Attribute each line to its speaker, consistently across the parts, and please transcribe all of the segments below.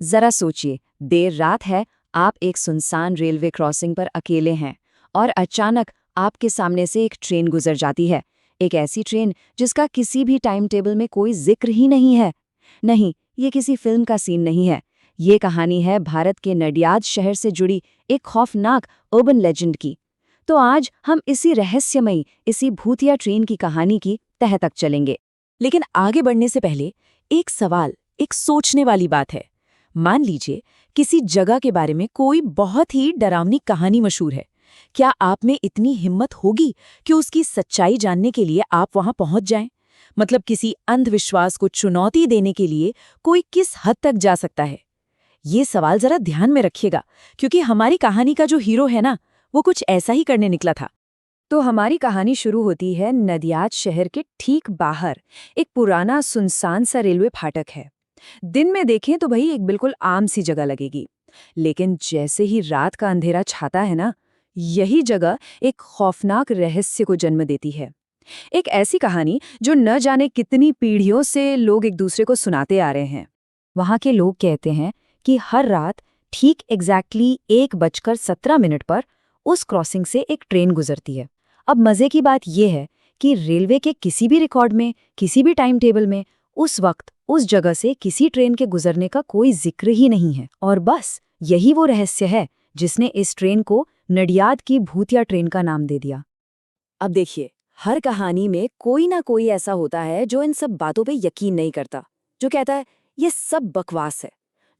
Speaker 1: जरा सोचिए, देर रात है, आप एक सुनसान रेलवे क्रॉसिंग पर अकेले हैं और अचानक आपके सामने से एक ट्रेन गुजर जाती है। एक ऐसी ट्रेन जिसका किसी भी टाइम टेबल में कोई जिक्र ही नहीं है। नहीं, ये किसी फिल्म का सीन नहीं है। ये कहानी है भारत के नडियाद शहर से जुड़ी एक खौफनाक अर्बन लेजेंड की। तो आज हम इसी रहस्यमयी, इसी भूतिया ट्रेन की कहानी की तह तक चलेंगे।
Speaker 2: लेकिन आगे बढ़ने से पहले एक सवाल, एक सोचने वाली बात है। मान लीजिए किसी जगह के बारे में कोई बहुत ही डरावनी कहानी मशहूर है। क्या आप में इतनी हिम्मत होगी कि उसकी सच्चाई जानने के लिए आप वहां पहुंच जाएं? मतलब किसी अंधविश्वास को चुनौती देने के लिए कोई किस हद तक जा सकता है? ये सवाल जरा ध्यान में रखिएगा, क्योंकि हमारी कहानी का जो हीरो है ना, वो कुछ ऐसा ही करने निकला था।
Speaker 1: तो हमारी कहानी शुरू होती है नडियाद शहर के ठीक बाहर। एक पुराना सुनसान सा रेलवे फाटक है। दिन में देखें तो भाई एक बिल्कुल आम सी जगह लगेगी, लेकिन जैसे ही रात का अंधेरा छाता है ना, यही जगह एक खौफनाक रहस्य को जन्म देती है। एक ऐसी कहानी जो न जाने कितनी पीढ़ियों से लोग एक दूसरे को सुनाते आ रहे हैं। वहाँ के लोग कहते हैं कि हर रात ठीक एग्जैक्टली 1:17 पर उस क्रॉसिंग से एक ट्रेन गुजरती है। अब मजे की बात यह है कि रेलवे के किसी भी रिकॉर्ड में, किसी भी टाइम टेबल में उस वक्त उस जगह से किसी ट्रेन के गुजरने का कोई जिक्र ही नहीं है। और बस यही वो रहस्य है जिसने इस ट्रेन को नडियाद की भूतिया ट्रेन का नाम दे दिया।
Speaker 2: अब देखिए, हर कहानी में कोई ना कोई ऐसा होता है जो इन सब बातों पे यकीन नहीं करता, जो कहता है ये सब बकवास है,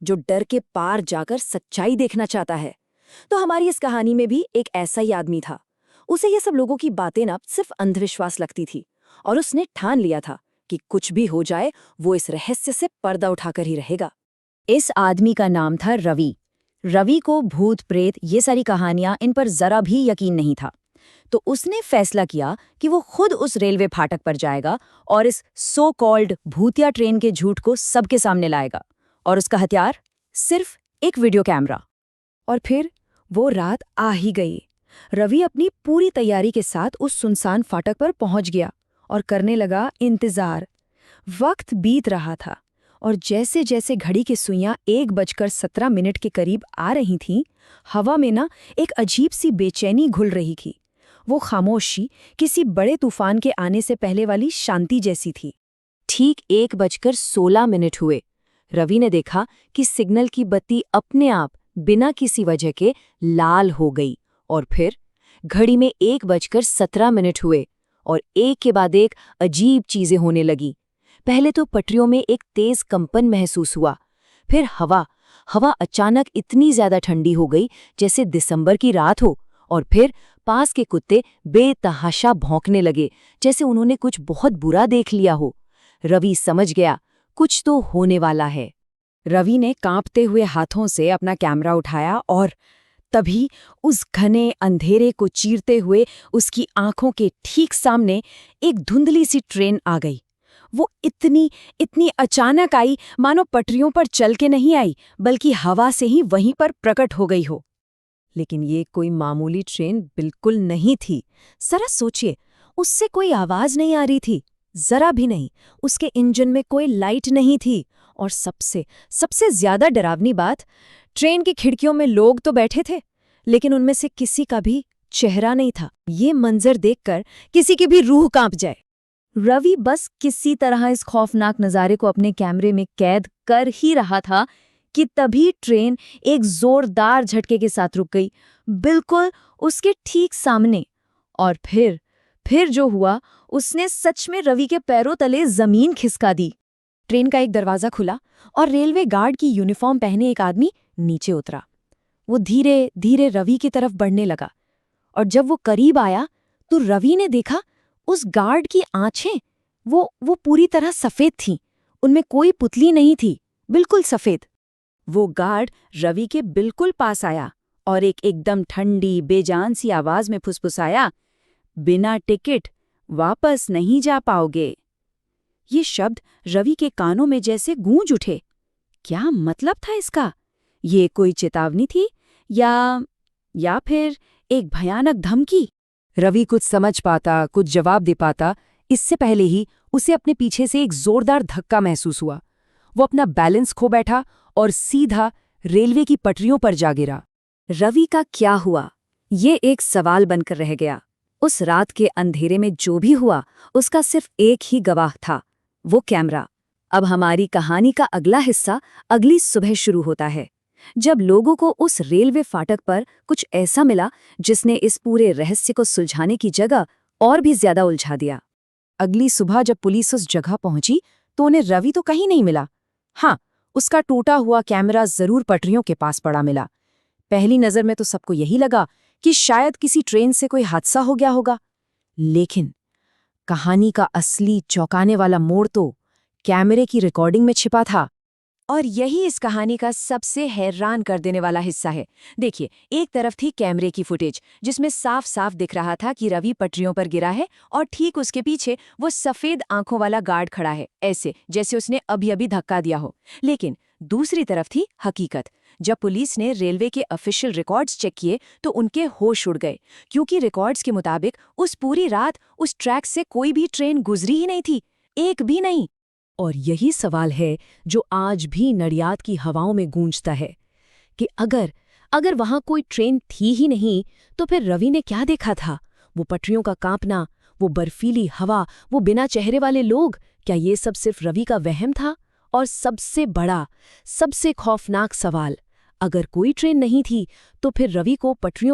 Speaker 2: जो डर के पार जाकर सच्चाई देखना चाहता है। तो हमारी इस कहानी में भी एक ऐसा ही आदमी था। उसे ये सब लोगों की बातें ना सिर्फ अंधविश्वास लगती थी, और उसने ठान लिया था कि कुछ भी हो जाए वो इस रहस्य से पर्दा उठाकर ही रहेगा।
Speaker 1: इस आदमी का नाम था रवि। रवि को भूत प्रेत ये सारी कहानियां इन पर जरा भी यकीन नहीं था। तो उसने फैसला किया कि वो खुद उस रेलवे फाटक पर जाएगा और इस सो कॉल्ड भूतिया ट्रेन के झूठ को सबके सामने लाएगा। और उसका हथियार सिर्फ एक वीडियो कैमरा। और फिर वो रात आ ही गई। रवि अपनी पूरी तैयारी के साथ उस सुनसान फाटक पर पहुंच गया और करने लगा इंतजार। वक्त बीत रहा था और जैसे जैसे घड़ी की सुइयां 1:17 के करीब आ रही थीं, हवा में ना एक अजीब सी बेचैनी घुल रही थी। वो खामोशी किसी बड़े तूफान के आने से पहले वाली शांति जैसी थी। ठीक 1:16 हुए। रवि ने देखा कि सिग्नल की बत्ती अपने आप बिना किसी वजह के लाल हो गई। और फिर घड़ी में 1:17 हुए और एक के बाद एक अजीब चीजें होने लगी। पहले तो पटरियों में एक तेज कंपन महसूस हुआ। फिर हवा अचानक इतनी ज्यादा ठंडी हो गई जैसे दिसंबर की रात हो। और फिर पास के कुत्ते बेतहाशा भौंकने लगे, जैसे उन्होंने कुछ बहुत बुरा देख लिया हो। रवि समझ गया, कुछ तो होने वाला है। रवि ने कांपते हुए हाथों से अपना कैमरा उठाया और तभी उस घने अंधेरे को चीरते हुए उसकी आंखों के ठीक सामने एक धुंधली सी ट्रेन आ गई। वो इतनी अचानक आई, मानो पटरियों पर चल के नहीं आई, बल्कि हवा से ही वहीं पर प्रकट हो गई हो। लेकिन ये कोई मामूली ट्रेन बिल्कुल नहीं थी। जरा सोचिए, उससे कोई आवाज नहीं आ रही थी, जरा भी नहीं। उसके इंजन में कोई लाइट नहीं थी। और सबसे ज्यादा डरावनी बात, ट्रेन की खिड़कियों में लोग तो बैठे थे, लेकिन उनमें से किसी का भी चेहरा नहीं था। ये मंजर देखकर किसी की भी रूह कांप जाए। रवि बस किसी तरह इस खौफनाक नज़ारे को अपने कैमरे में कैद कर ही रहा था कि तभी ट्रेन एक जोरदार झटके के साथ रुक गई, बिल्कुल उसके ठीक सामने। और फिर जो हुआ, उसने सच में रवि के पैरों तले जमीन खिसका दी। ट्रेन का एक दरवाजा खुला और रेलवे गार्ड की यूनिफॉर्म पहने एक आदमी नीचे उतरा। वो धीरे धीरे रवि की तरफ बढ़ने लगा, और जब वो करीब आया तो रवि ने देखा उस गार्ड की आंखें वो पूरी तरह सफेद थीं। उनमें कोई पुतली नहीं थी, बिल्कुल सफेद। वो गार्ड रवि के बिल्कुल पास आया और एकदम ठंडी बेजान सी आवाज में फुसफुसाया, बिना टिकट वापस नहीं जा पाओगे। ये शब्द रवि के कानों में जैसे गूंज उठे। क्या मतलब था इसका? ये कोई चेतावनी थी या फिर एक भयानक धमकी? रवि कुछ समझ पाता, कुछ जवाब दे पाता, इससे पहले ही उसे अपने पीछे से एक जोरदार धक्का महसूस हुआ।
Speaker 2: वो अपना बैलेंस खो बैठा और सीधा रेलवे की पटरियों पर जा गिरा।
Speaker 1: रवि का क्या हुआ, ये एक सवाल बनकर रह गया। उस रात के अंधेरे में जो भी हुआ, उसका सिर्फ एक ही गवाह था, वो कैमरा। अब हमारी कहानी का अगला हिस्सा अगली सुबह शुरू होता है, जब लोगों को उस रेलवे फाटक पर कुछ ऐसा मिला जिसने इस पूरे रहस्य को सुलझाने की जगह और भी ज्यादा उलझा दिया।
Speaker 2: अगली सुबह जब पुलिस उस जगह पहुंची तो उन्हें रवि तो कहीं नहीं मिला। हाँ, उसका टूटा हुआ कैमरा जरूर पटरियों के पास पड़ा मिला। पहली नजर में तो सबको यही लगा कि शायद किसी ट्रेन से कोई हादसा हो गया होगा, लेकिन कहानी का असली चौंकाने वाला मोड़ तो कैमरे की रिकॉर्डिंग में छिपा था। और यही इस कहानी का सबसे हैरान कर देने वाला हिस्सा है। देखिए, एक तरफ थी कैमरे की फुटेज जिसमें साफ साफ दिख रहा था कि रवि पटरियों पर गिरा है और ठीक उसके पीछे वो सफेद आंखों वाला गार्ड खड़ा है, ऐसे जैसे उसने अभी अभी धक्का दिया हो। लेकिन दूसरी तरफ थी हकीकत। जब पुलिस ने रेलवे के ऑफिशियल रिकॉर्ड्स चेक किए तो उनके होश उड़ गए, क्योंकि रिकॉर्ड्स के मुताबिक उस पूरी रात उस ट्रैक से कोई भी ट्रेन गुजरी ही नहीं थी, एक भी नहीं। और यही सवाल है जो आज भी नडियाद की हवाओं में गूंजता है कि अगर वहां कोई ट्रेन थी ही नहीं तो फिर रवि ने क्या देखा था? वो पटरियों का कांपना, वो बर्फीली हवा, वो बिना चेहरे वाले लोग, क्या ये सब सिर्फ रवि का वहम था? और सबसे बड़ा, सबसे खौफनाक सवाल, अगर कोई ट्रेन नहीं थी तो फिर रवि को पटरियों